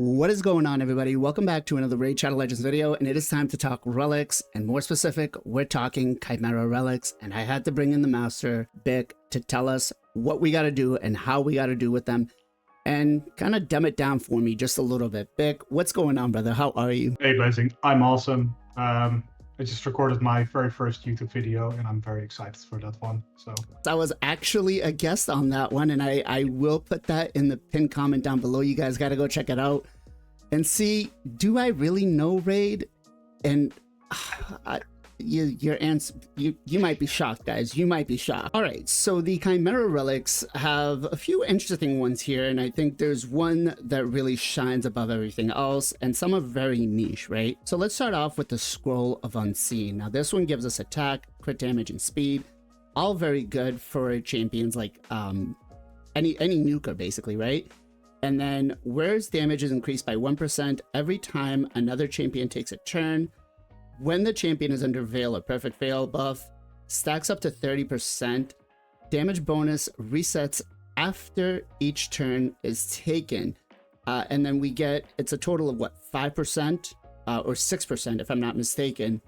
What is going on, everybody? Welcome back to another Raid Shadow Legends video, and it is time to talk relics, and more specific, we're talking Chimera relics, and I had to bring in the master, Bick, to tell us what we got to do and how we got to do with them, and kind of dumb it down for me just a little bit. Bick, what's going on, brother? How are you? Hey, Blazing. I'm awesome. I just recorded my very first YouTube video, and I'm very excited for that one. So I was actually a guest on that one, and I will put that in the pinned comment down below. You guys got to go check it out and see, do I really know Raid? And your answer, you might be shocked, guys. You might be shocked. All right, so the Chimera relics have a few interesting ones here, and I think there's one that really shines above everything else, and some are very niche, right? So let's start off with the Scroll of Unseen. Now this one gives us attack, crit damage, and speed, all very good for champions like any nuker basically, right? And then where's damage is increased by 1% every time another champion takes a turn. When the champion is under Veil or Perfect Veil buff, stacks up to 30%. Damage bonus resets after each turn is taken. And then we get, it's a total of what, 5% or 6% if I'm not mistaken,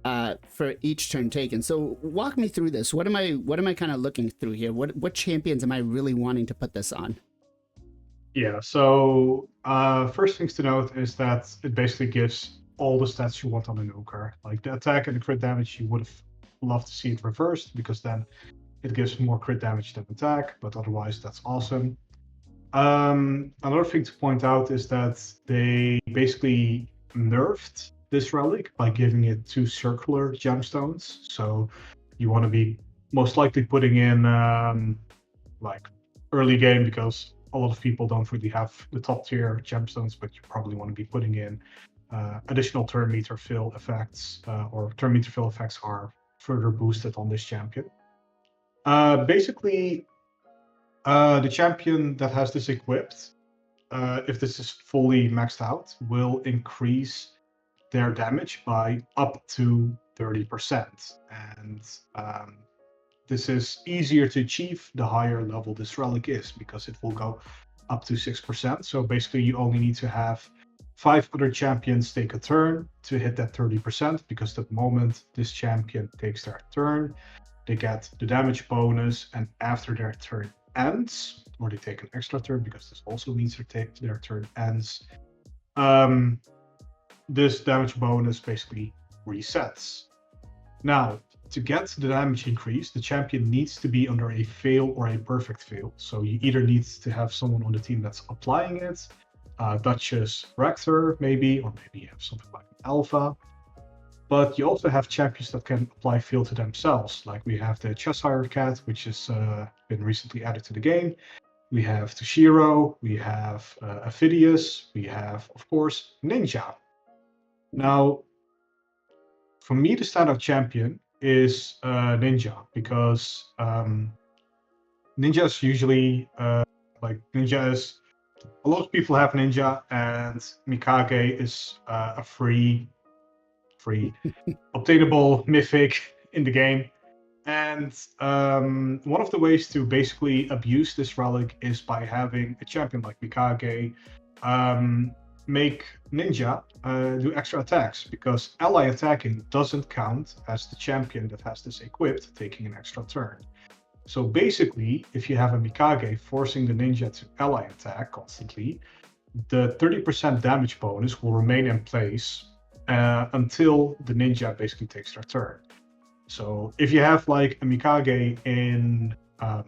for each turn taken. So walk me through this. What am I kind of looking through here? What champions am I really wanting to put this on? yeah, so first things to note is that it basically gives all the stats you want on a nuker. Like the attack and the crit damage, you would have loved to see it reversed, because then it gives more crit damage than attack, but otherwise that's awesome. Another thing to point out is that they basically nerfed this relic by giving it 2 circular gemstones. So you want to be most likely putting in like early game, because a lot of people don't really have the top tier gemstones, but you probably want to be putting in additional turn meter fill effects, or turn meter fill effects are further boosted on this champion. Basically, the champion that has this equipped, if this is fully maxed out, will increase their damage by up to 30%. And this is easier to achieve the higher level this relic is, because it will go up to 6%. So basically you only need to have 5 other champions take a turn to hit that 30%, because the moment this champion takes their turn, they get the damage bonus, and after their turn ends, or they take an extra turn, because this also means their turn ends, this damage bonus basically resets. Now, to get the damage increase, the champion needs to be under a fail or a perfect fail. So you either need to have someone on the team that's applying it, Duchess Rector maybe, or maybe you have something like Alpha. But you also have champions that can apply fail to themselves. Like we have the Cheshire Cat, which has been recently added to the game. We have Toshiro, we have Aphidius, we have, of course, Ninja. Now, for me, the standout champion is Ninja, because Ninja is usually, Ninja is, a lot of people have Ninja, and Mikage is a free obtainable mythic in the game. And one of the ways to basically abuse this relic is by having a champion like Mikage make Ninja do extra attacks, because ally attacking doesn't count as the champion that has this equipped taking an extra turn. So basically, if you have a Mikage forcing the Ninja to ally attack constantly, the 30% damage bonus will remain in place until the Ninja basically takes their turn. So if you have like a Mikage in, I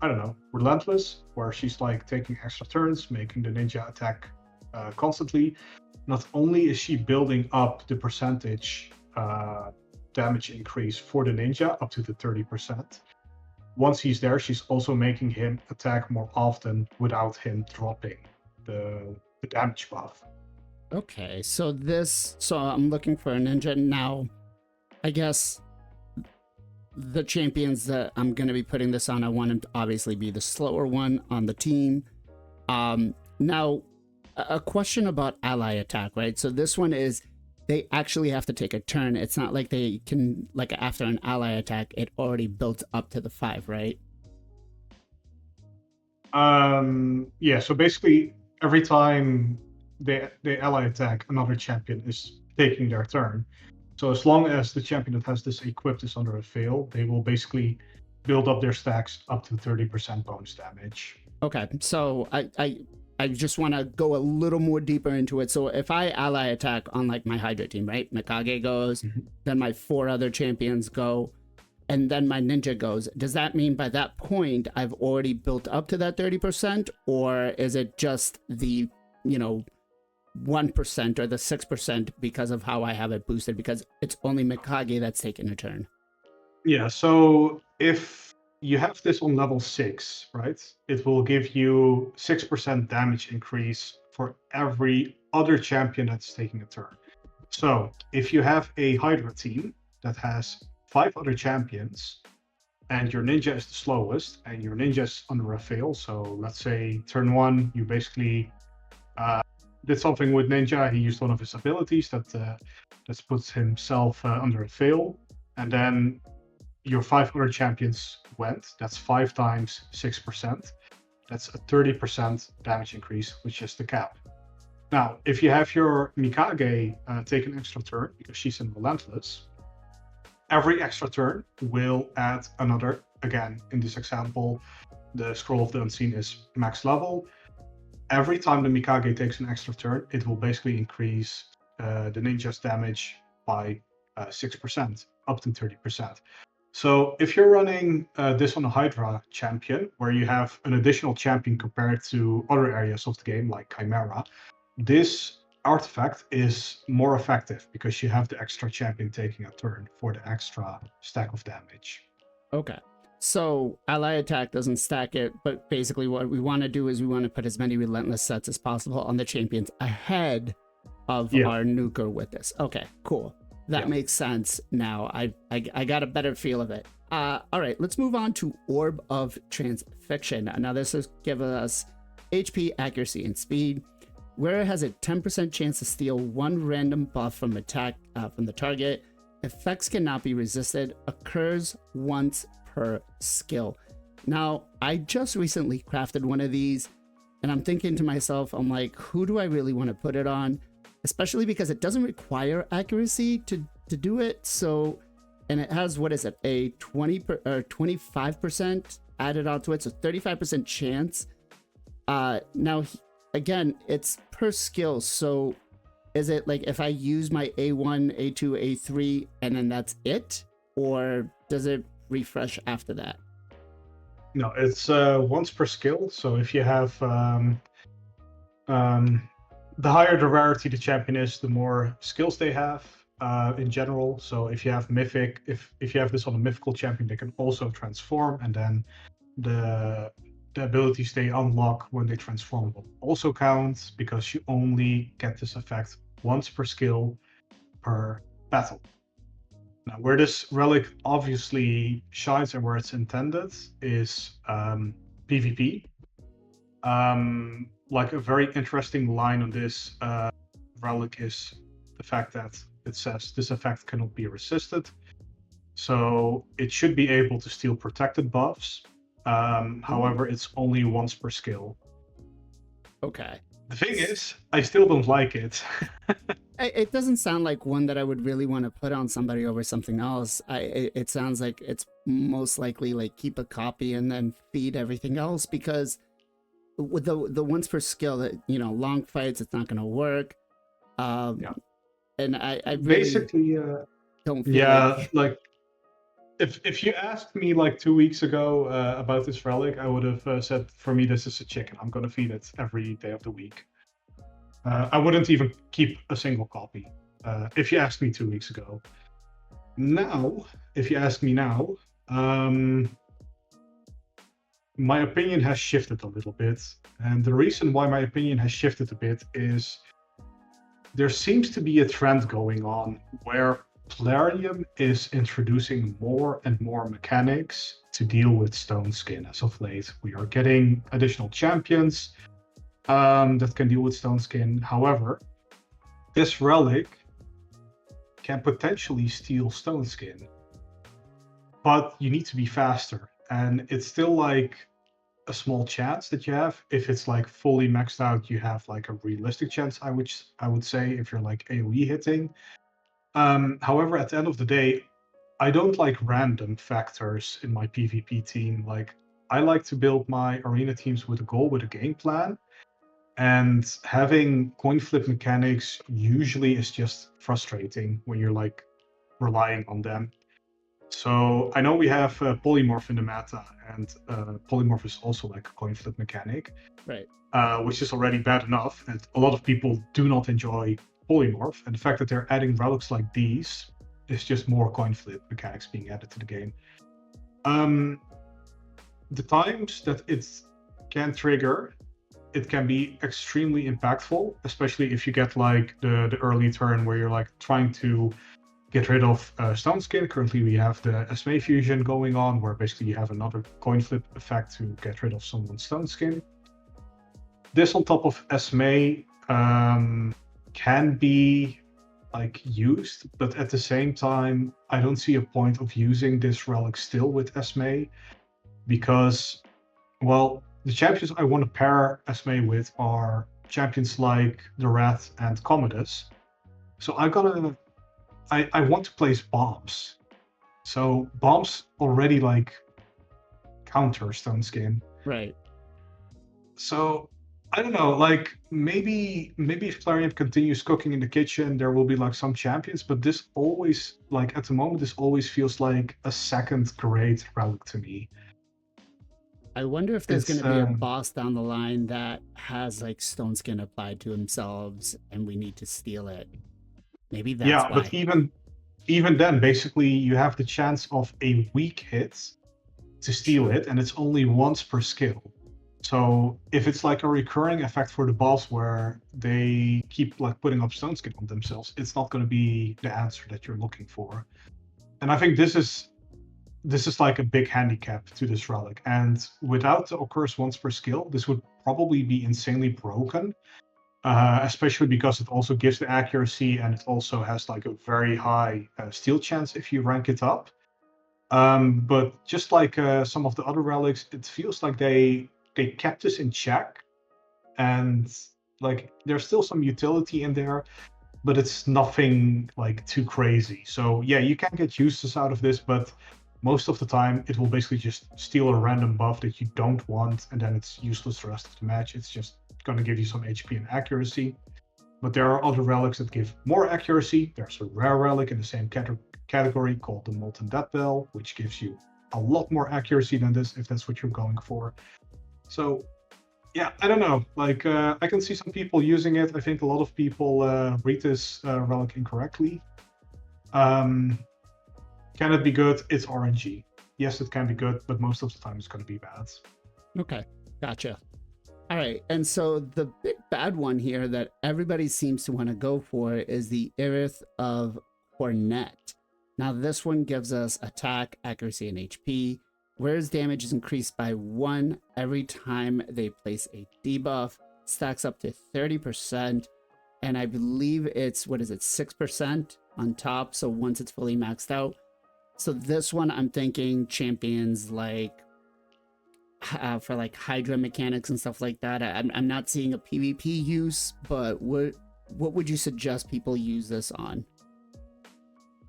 don't know, Relentless, where she's like taking extra turns, making the Ninja attack constantly, not only is she building up the percentage damage increase for the Ninja up to the 30%, once he's there, she's also making him attack more often without him dropping the damage buff. Okay, so I'm looking for a Ninja now. I guess the champions that I'm going to be putting this on, I want him to obviously be the slower one on the team. Now, a question about ally attack, right? So this one is, they actually have to take a turn. It's not like they can, like after an ally attack, it already built up to the 5, right? Yeah, so basically every time they ally attack, another champion is taking their turn. So as long as the champion that has this equipped is under a fail, they will basically build up their stacks up to 30% bonus damage. Okay, so I just want to go a little more deeper into it. So if I ally attack on like my Hydra team, right? Mikage goes, then my 4 other champions go, and then my ninja goes. Does that mean by that point I've already built up to that 30%, or is it just the 1% or the 6% because of how I have it boosted? Because it's only Mikage that's taking a turn. Yeah, so if you have this on level 6, right? It will give you 6% damage increase for every other champion that's taking a turn. So if you have a Hydra team that has 5 other champions, and your ninja is the slowest, and your ninja is under a fail, so let's say turn 1, you basically did something with ninja, he used one of his abilities that puts himself under a fail, and then your 5 other champions went. That's 5 times 6%. That's a 30% damage increase, which is the cap. Now, if you have your Mikage take an extra turn, because she's in Relentless, every extra turn will add another. Again, in this example, the Scroll of the Unseen is max level. Every time the Mikage takes an extra turn, it will basically increase the ninja's damage by 6%, up to 30%. So if you're running this on a Hydra champion, where you have an additional champion compared to other areas of the game, like Chimera, this artifact is more effective because you have the extra champion taking a turn for the extra stack of damage. Okay. So ally attack doesn't stack it, but basically what we want to do is we want to put as many relentless sets as possible on the champions ahead of our nuker with this. Okay, cool. That makes sense now. I got a better feel of it. All right, let's move on to Orb of Transfixion. Now this is giving us HP, accuracy, and speed. Where it has a 10% chance to steal 1 random buff from attack from the target. Effects cannot be resisted. Occurs once per skill. Now, I just recently crafted one of these, and I'm thinking to myself, I'm like, who do I really want to put it on? Especially because it doesn't require accuracy to do it. So, and it has, what is it, a 25% added onto it, so 35% chance. Now, again, it's per skill. So, is it like if I use my A1, A2, A3, and then that's it, or does it refresh after that? No, it's once per skill. So if you have the higher the rarity the champion is, the more skills they have in general. So if you have mythic, if you have this on a mythical champion, they can also transform, and then the abilities they unlock when they transform will also count, because you only get this effect once per skill per battle. Now, where this relic obviously shines and where it's intended is PvP. Like a very interesting line on this relic is the fact that it says this effect cannot be resisted. So it should be able to steal protected buffs. However, it's only once per skill. Okay. The thing is, I still don't like it. It doesn't sound like one that I would really want to put on somebody over something else. It sounds like it's most likely like keep a copy and then feed everything else, because with the once per skill, that long fights, it's not going to work. And I really basically don't feel like if you asked me like 2 weeks ago about this relic, I would have said, for me, this is a chicken. I'm going to feed it every day of the week. I wouldn't even keep a single copy if you asked me 2 weeks ago. Now, if you ask me now, my opinion has shifted a little bit. And the reason why my opinion has shifted a bit is there seems to be a trend going on where Plarium is introducing more and more mechanics to deal with Stone Skin as of late. We are getting additional champions that can deal with Stone Skin. However, this relic can potentially steal Stone Skin, but you need to be faster. And it's still like a small chance that you have. If it's like fully maxed out, you have like a realistic chance, I would say, if you're like AoE hitting. However, at the end of the day, I don't like random factors in my PvP team. Like, I like to build my arena teams with a goal, with a game plan. And having coin flip mechanics usually is just frustrating when you're like relying on them. So I know we have polymorph in the meta, and polymorph is also like a coin flip mechanic, Right. which is already bad enough. And a lot of people do not enjoy polymorph, and the fact that they're adding relics like these is just more coin flip mechanics being added to the game. The times that it can trigger, it can be extremely impactful, especially if you get like the early turn where you're like trying to get rid of Stone Skin. Currently, we have the Esme fusion going on, where basically you have another coin flip effect to get rid of someone's Stone Skin. This on top of Esme can be like used, but at the same time, I don't see a point of using this relic still with Esme, because, well, the champions I want to pair Esme with are champions like the Rat and Commodus. So I want to place bombs. So bombs already like counter Stone Skin. Right. So I don't know, like maybe if Clarion continues cooking in the kitchen, there will be like some champions, but this always, like at the moment, this always feels like a second grade relic to me. I wonder if there's It's going to be a boss down the line that has like stone skin applied to themselves and we need to steal it. Maybe that's yeah, why. but even then, basically you have the chance of a weak hit to steal it, and it's only once per skill. So if it's like a recurring effect for the boss where they keep like putting up stone skin on themselves, it's not going to be the answer that you're looking for. And I think this is like a big handicap to this relic. And without the occurs once per skill, this would probably be insanely broken, especially because it also gives the accuracy, and it also has like a very high steal chance if you rank it up. But just like some of the other relics, it feels like they kept this in check, and like there's still some utility in there, but it's nothing like too crazy. So yeah, you can get uses out of this, but most of the time it will basically just steal a random buff that you don't want, and then it's useless the rest of the match. It's just going to give you some HP and accuracy. But there are other relics that give more accuracy. There's a rare relic in the same category called the Molten Death Bell, which gives you a lot more accuracy than this, if that's what you're going for. So yeah, I don't know. Like, I can see some people using it. I think a lot of people read this relic incorrectly. Can it be good? It's RNG. Yes, it can be good, but most of the time it's going to be bad. Okay, gotcha. All right, and so the big bad one here that everybody seems to want to go for is the Irethi Coronet. Now this one gives us attack, accuracy, and HP, whereas damage is increased by 1 every time they place a debuff, stacks up to 30%, and I believe it's, 6% on top, so once it's fully maxed out. So this one, I'm thinking champions like for like Hydra mechanics and stuff like that. I'm not seeing a PvP use, but what would you suggest people use this on?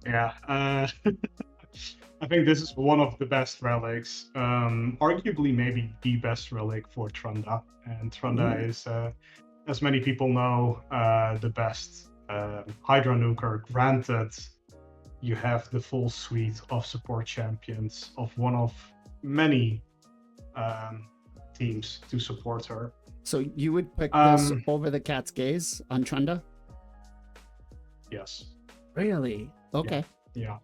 Yeah, I think this is one of the best relics. Arguably, maybe the best relic for Trunda. And Trunda is, as many people know, the best Hydra nuker. Granted, you have the full suite of support champions of one of many teams to support her. So you would pick this over the Cat's Gaze on Trunda? Yes. Really? Okay. Yeah.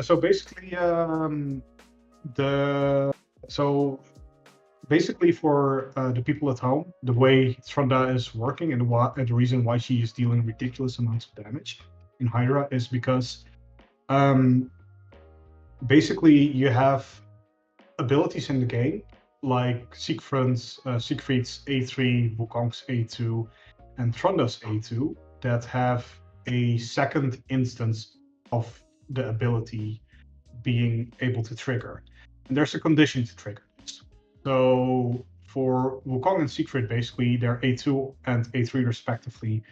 So basically, basically for the people at home, the way Trunda is working, and the reason why she is dealing ridiculous amounts of damage in Hydra is because basically you have abilities in the game like Siegfried's A3, Wukong's A2, and Trunda's A2 that have a second instance of the ability being able to trigger. And there's a condition to trigger this. So for Wukong and Siegfried, basically, they're A2 and A3 respectively.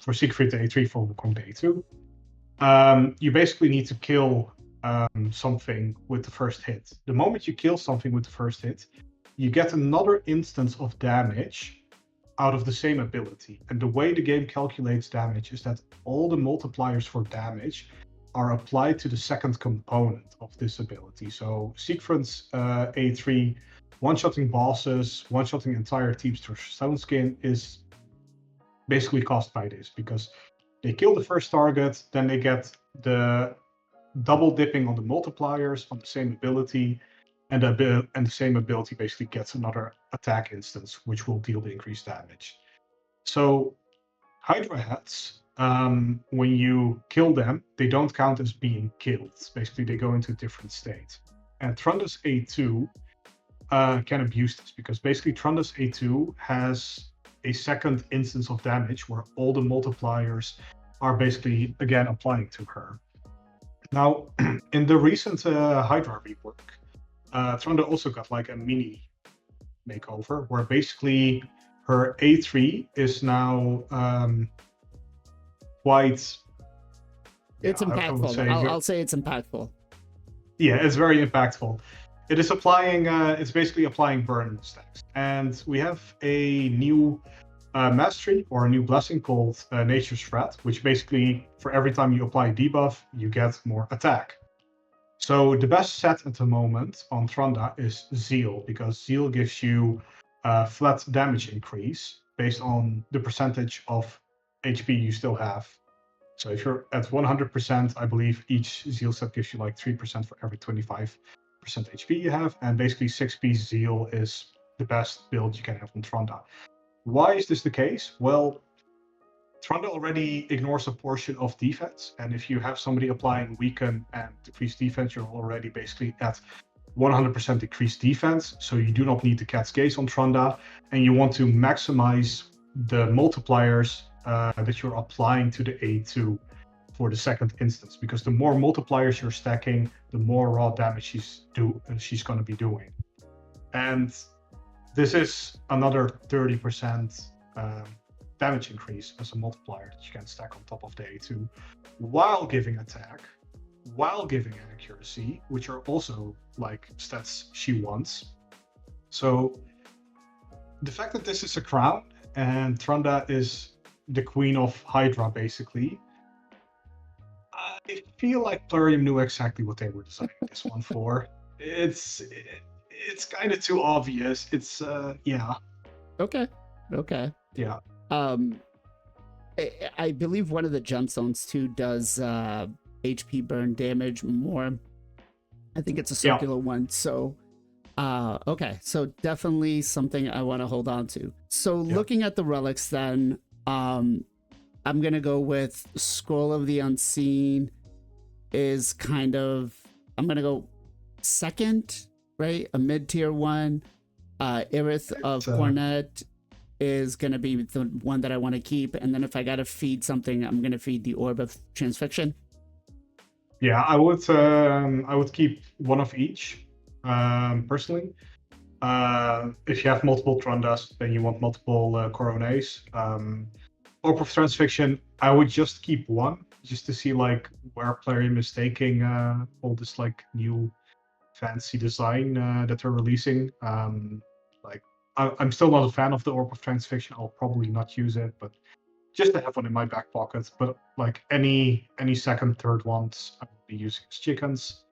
For Siegfried to A3, for Wukong to A2. You basically need to kill something with the first hit. The moment you kill something with the first hit, you get another instance of damage out of the same ability. And the way the game calculates damage is that all the multipliers for damage are applied to the second component of this ability. So Siegfried's A3, one-shotting bosses, one-shotting entire teams through Stone Skin is basically caused by this, because they kill the first target, then they get the double dipping on the multipliers on the same ability, and the same ability basically gets another attack instance, which will deal the increased damage. So Hydra heads, when you kill them, they don't count as being killed. Basically, they go into a different state. And Trunda's A2 can abuse this, because basically Trunda's A2 has a second instance of damage where all the multipliers are basically, again, applying to her. Now, in the recent Hydra rework, Trunda also got like a mini makeover where basically her A3 is now quite... It's impactful. I'll say it's impactful. Yeah, it's very impactful. It is applying, it's basically applying burn stacks. And we have a new mastery or a new blessing called Nature's Threat, which basically, for every time you apply a debuff, you get more attack. So the best set at the moment on Trunda is Zeal, because Zeal gives you flat damage increase based on the percentage of HP you still have. So if you're at 100%, I believe each Zeal set gives you like 3% for every 25% HP you have, and basically 6-piece Zeal is the best build you can have on Trunda. Why is this the case? Well, Trunda already ignores a portion of defense, and if you have somebody applying weaken and decrease defense, you're already basically at 100% decreased defense, so you do not need the Cat's Gaze on Trunda, and you want to maximize the multipliers that you're applying to the A2 for the second instance, because the more multipliers you're stacking, the more raw damage she's going to be doing. And this is another 30% damage increase as a multiplier that you can stack on top of the A2, while giving attack, while giving accuracy, which are also like stats she wants. So the fact that this is a crown and Trunda is the queen of Hydra, basically, I feel like Plarium knew exactly what they were designing this one for. It's kind of too obvious. It's yeah. Okay. Yeah. I believe one of the gemstones too does HP burn damage more. I think it's a circular one. So okay, so definitely something I want to hold on to. So looking at the relics, then I'm gonna go with Scroll of the Unseen is kind of, I'm gonna go second, right? A mid-tier one. Irethi of Coronet is gonna be the one that I want to keep, and then if I gotta feed something, I'm gonna feed the Orb of Transfixion. Yeah, I would keep one of each, personally. If you have multiple Trundas, then you want multiple Coronets. Orb of Transfixion, I would just keep one, just to see like where Plarium is taking all this like new fancy design that they're releasing. Like I'm still not a fan of the Orb of Transfixion. I'll probably not use it, but just to have one in my back pocket. But like any second, third ones, I would be using as chickens.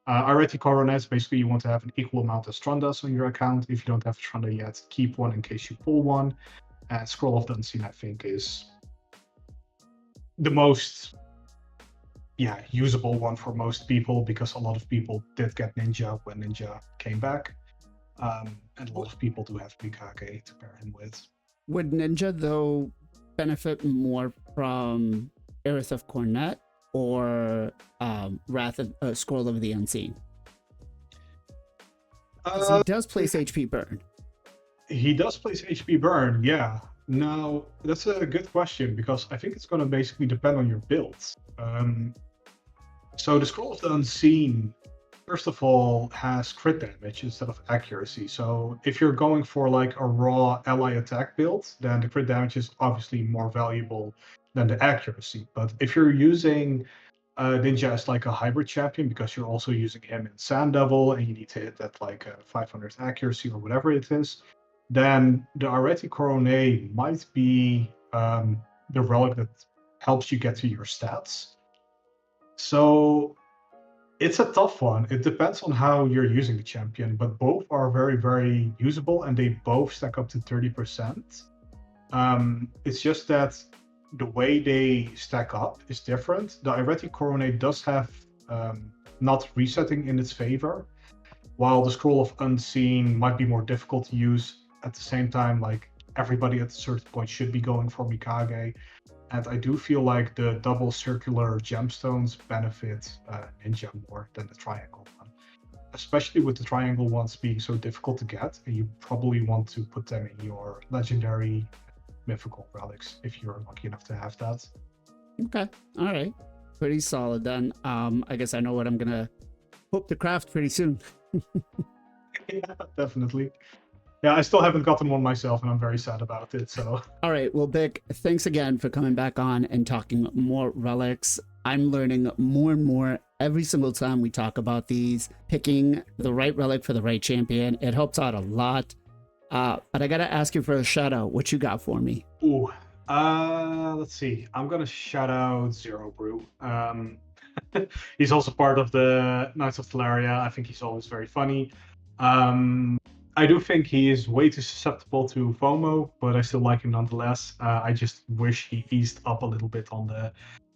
Irethi Coronet, basically you want to have an equal amount as Trundas on your account. If you don't have a Trunda yet, keep one in case you pull one. And Scroll of the Unseen, I think, is the most usable one for most people, because a lot of people did get Ninja when Ninja came back. And a lot of people do have Mikage to pair him with. Would Ninja, though, benefit more from Irethi of Coronet or Scroll of the Unseen? He does place HP burn. He does place HP burn, yeah. Now, that's a good question, because I think it's going to basically depend on your builds. So the Scroll of the Unseen first of all, has crit damage instead of accuracy. So if you're going for like a raw ally attack build, then the crit damage is obviously more valuable than the accuracy. But if you're using Ninja as like a hybrid champion, because you're also using him in Sand Devil and you need to hit that like 500 accuracy or whatever it is, then the Irethi Coronet might be the relic that helps you get to your stats. So it's a tough one. It depends on how you're using the champion, but both are very, very usable and they both stack up to 30%. It's just that the way they stack up is different. The Irethi Coronet does have not resetting in its favor, while the Scroll of Unseen might be more difficult to use. At the same time, like everybody at a certain point should be going for Mikage. And I do feel like the double circular gemstones benefit Ninja more than the triangle one. Especially with the triangle ones being so difficult to get, and you probably want to put them in your legendary mythical relics if you're lucky enough to have that. Okay, all right. Pretty solid then. I guess I know what I'm gonna hope to craft pretty soon. Yeah, definitely. Yeah, I still haven't gotten one myself, and I'm very sad about it. So, all right. Well, Bick, thanks again for coming back on and talking more relics. I'm learning more and more every single time we talk about these. Picking the right relic for the right champion, it helps out a lot. But I gotta ask you for a shout out. What you got for me? Ooh, let's see. I'm gonna shout out Zero Brew. He's also part of the Knights of Teleria. I think he's always very funny. I do think he is way too susceptible to FOMO, but I still like him nonetheless. I just wish he eased up a little bit on the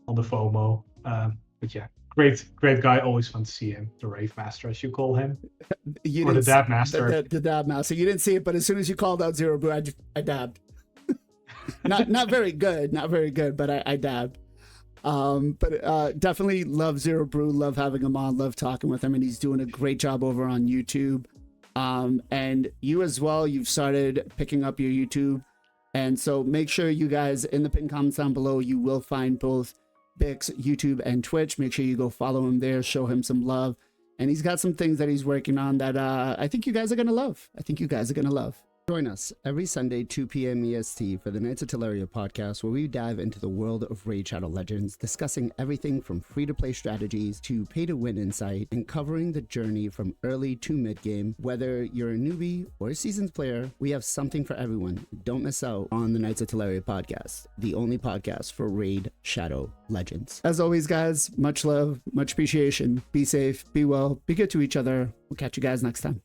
FOMO. But yeah, great guy. Always fun to see him. The Rave Master, as you call him, or the Dab Master. The Dab Master. You didn't see it, but as soon as you called out Zero Brew, I dabbed. not very good, but I dabbed. But definitely love Zero Brew. Love having him on. Love talking with him, and he's doing a great job over on YouTube. And you as well, you've started picking up your YouTube, and so make sure you guys in the pinned comments down below, you will find both Bick's YouTube and Twitch. Make sure you go follow him there, show him some love, and he's got some things that he's working on that I think you guys are gonna love. Join us every Sunday, 2 p.m. EST for the Knights of Teleria podcast, where we dive into the world of Raid Shadow Legends, discussing everything from free-to-play strategies to pay-to-win insight, and covering the journey from early to mid-game. Whether you're a newbie or a seasoned player, we have something for everyone. Don't miss out on the Knights of Teleria podcast, the only podcast for Raid Shadow Legends. As always, guys, much love, much appreciation. Be safe, be well, be good to each other. We'll catch you guys next time.